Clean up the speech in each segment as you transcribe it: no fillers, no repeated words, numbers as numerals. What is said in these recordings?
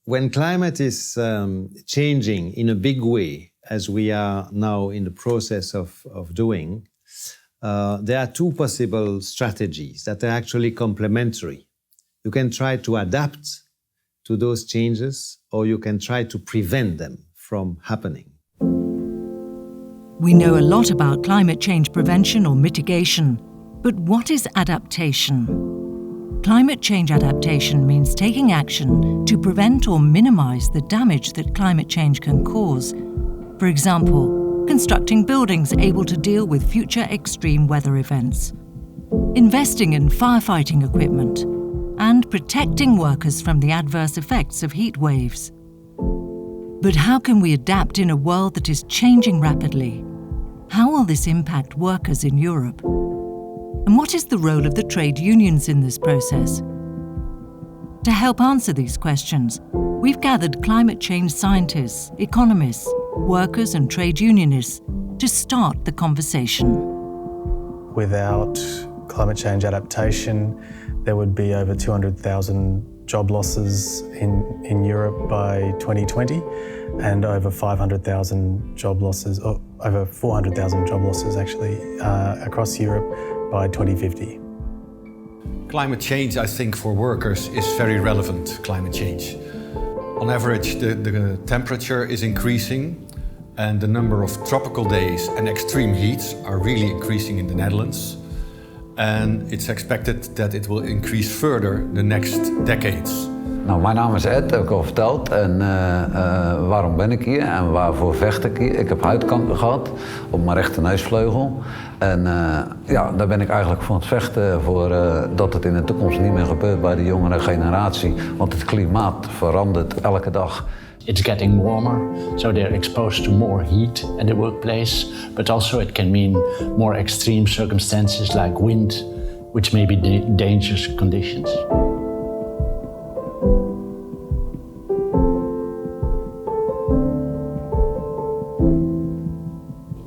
When climate is changing in a big way, as we are now in the process of doing, there are two possible strategies that are actually complementary. You can try to adapt to those changes, or you can try to prevent them from happening. We know a lot about climate change prevention or mitigation, but what is adaptation? Climate change adaptation means taking action to prevent or minimize the damage that climate change can cause. For example, constructing buildings able to deal with future extreme weather events, investing in firefighting equipment, and protecting workers from the adverse effects of heat waves. But how can we adapt in a world that is changing rapidly? How will this impact workers in Europe? And what is the role of the trade unions in this process? To help answer these questions, we've gathered climate change scientists, economists, workers and trade unionists to start the conversation. Without climate change adaptation, there would be over 200,000 job losses in Europe by 2020 and over 500,000 job losses, or over 400,000 job losses actually, across Europe by 2050. Climate change, I think, for workers is very relevant, climate change. On average, the temperature is increasing and the number of tropical days and extreme heats are really increasing in the Netherlands. And it's expected that it will increase further the next decades. Nou, mijn naam is Ed, heb ik al verteld. En waarom ben ik hier en waarvoor vecht ik hier? Ik heb huidkanker gehad op mijn rechterneusvleugel. En ja, daar ben ik eigenlijk voor het vechten voor dat het in de toekomst niet meer gebeurt bij de jongere generatie. Want het klimaat verandert elke dag. It's getting warmer, so they're exposed to more heat at the workplace, but also it can mean more extreme circumstances like wind, which may be dangerous conditions.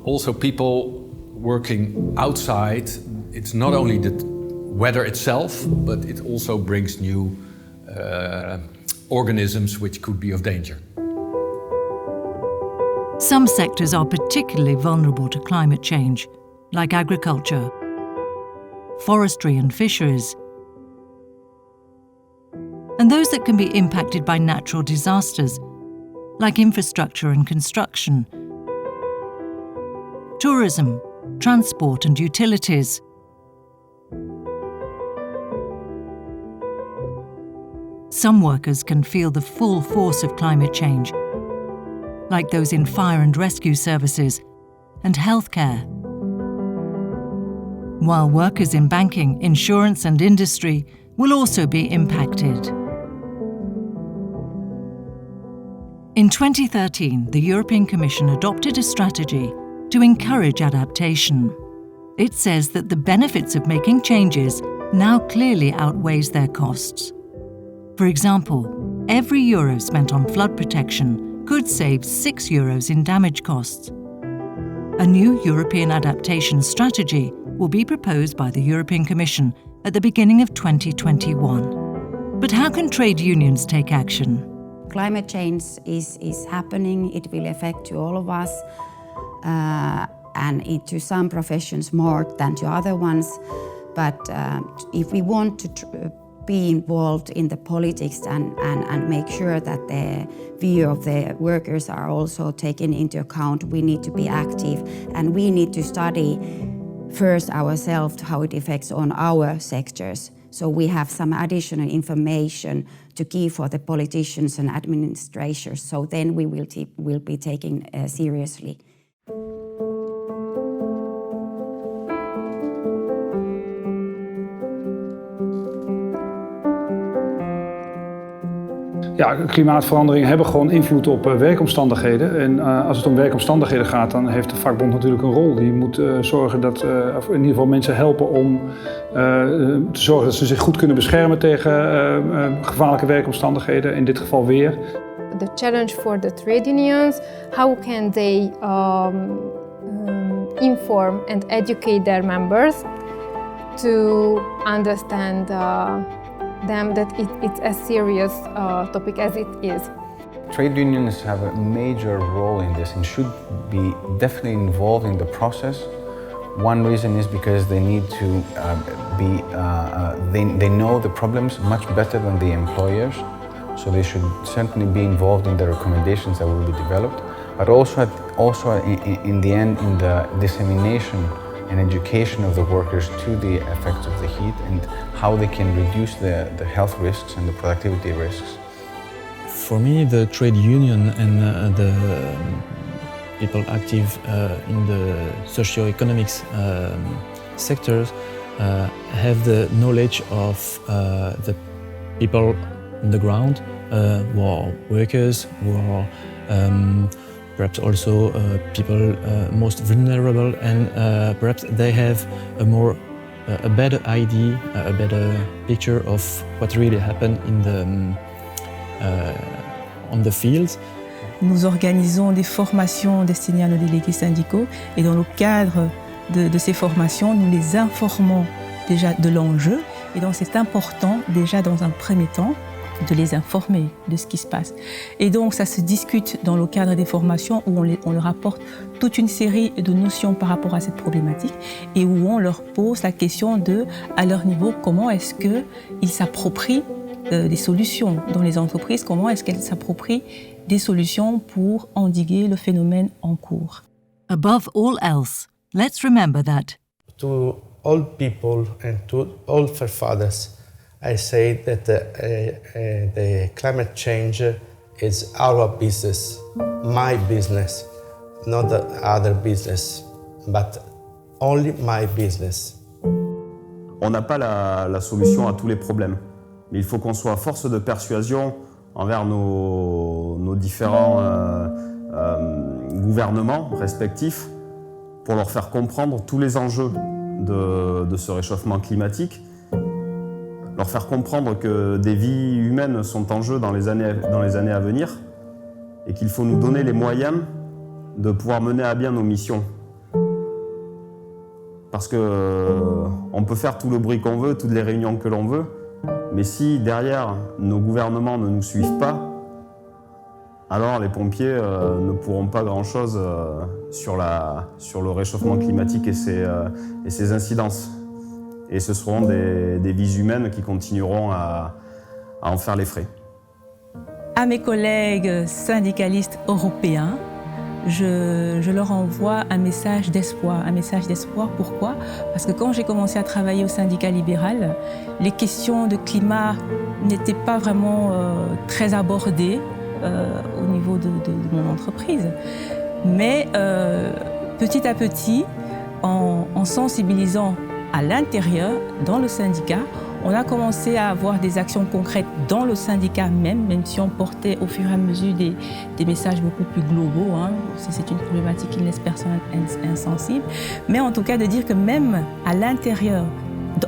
Also, people working outside, it's not only the weather itself, but it also brings new organisms which could be of danger. Some sectors are particularly vulnerable to climate change, like agriculture, forestry and fisheries, and those that can be impacted by natural disasters, like infrastructure and construction, tourism, transport and utilities. Some workers can feel the full force of climate change, like those in fire and rescue services and healthcare. While workers in banking, insurance and industry will also be impacted. In 2013, the European Commission adopted a strategy to encourage adaptation. It says that the benefits of making changes now clearly outweighs their costs. For example, every euro spent on flood protection could save €6 in damage costs. A new European adaptation strategy will be proposed by the European Commission at the beginning of 2021. But how can trade unions take action? Climate change is happening. It will affect to all of us, and to some professions more than to other ones. But if we want to be involved in the politics and make sure that the view of the workers are also taken into account, we need to be active, and we need to study first ourselves how it affects on our sectors. So we have some additional information to give for the politicians and administrators, so then we will be taken seriously. Ja, klimaatveranderingen hebben gewoon invloed op werkomstandigheden. En als het om werkomstandigheden gaat, dan heeft de vakbond natuurlijk een rol. Die moet zorgen dat, of in ieder geval mensen helpen om te zorgen dat ze zich goed kunnen beschermen tegen gevaarlijke werkomstandigheden, in dit geval weer. The challenge for the trade unions, how can they inform and educate their members to understand them that it's as serious topic as it is. Trade unions have a major role in this and should be definitely involved in the process. One reason is because they need to they know the problems much better than the employers, so they should certainly be involved in the recommendations that will be developed, but also in the end in the dissemination and education of the workers to the effects of the heat and how they can reduce the health risks and the productivity risks. For me, the trade union and the people active in the socio-economics sectors have the knowledge of the people on the ground, who are workers, who are perhaps also people most vulnerable, and perhaps they have a better idea, a better picture of what really happened in the on the fields. Nous organisons des formations destinées à nos délégués syndicaux et dans le cadre de ces formations, nous les informons déjà de l'enjeu et donc c'est important déjà dans un premier temps de les informer de ce qui se passe. Et donc ça se discute dans le cadre des formations où on leur apporte toute une série de notions par rapport à cette problématique et où on leur pose la question de, à leur niveau, comment est-ce qu'ils s'approprient des solutions dans les entreprises, comment est-ce qu'elles s'approprient des solutions pour endiguer le phénomène en cours. Above all else, let's remember that to all people and to all forefathers, I say that the climate change is our business, my business, not the other business, but only my business. On n'a pas la solution à tous les problèmes, mais il faut qu'on soit force de persuasion envers nos différents gouvernements respectifs pour leur faire comprendre tous les enjeux de ce réchauffement climatique, leur faire comprendre que des vies humaines sont en jeu dans les années à venir et qu'il faut nous donner les moyens de pouvoir mener à bien nos missions. Parce qu'on peut faire tout le bruit qu'on veut, toutes les réunions que l'on veut, mais si derrière nos gouvernements ne nous suivent pas, alors les pompiers ne pourront pas grand-chose sur le réchauffement climatique et ses incidences. Et ce seront des vies humaines qui continueront à en faire les frais. À mes collègues syndicalistes européens, je leur envoie un message d'espoir. Un message d'espoir, pourquoi? Parce que quand j'ai commencé à travailler au syndicat libéral, les questions de climat n'étaient pas vraiment très abordées au niveau de mon entreprise. Mais petit à petit, en sensibilisant à l'intérieur, dans le syndicat, on a commencé à avoir des actions concrètes dans le syndicat même si on portait au fur et à mesure des messages beaucoup plus globaux. C'est une problématique qui ne laisse personne insensible. Mais en tout cas, de dire que même à l'intérieur,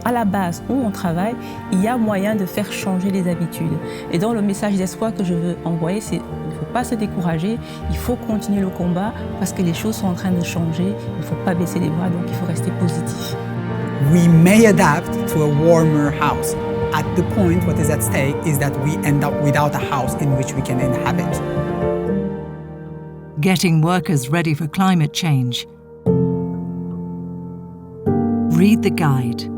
à la base où on travaille, il y a moyen de faire changer les habitudes. Et donc le message d'espoir que je veux envoyer, c'est qu'il ne faut pas se décourager, il faut continuer le combat parce que les choses sont en train de changer, il ne faut pas baisser les bras, donc il faut rester positif. We may adapt to a warmer house. At the point, what is at stake is that we end up without a house in which we can inhabit. Getting workers ready for climate change. Read the guide.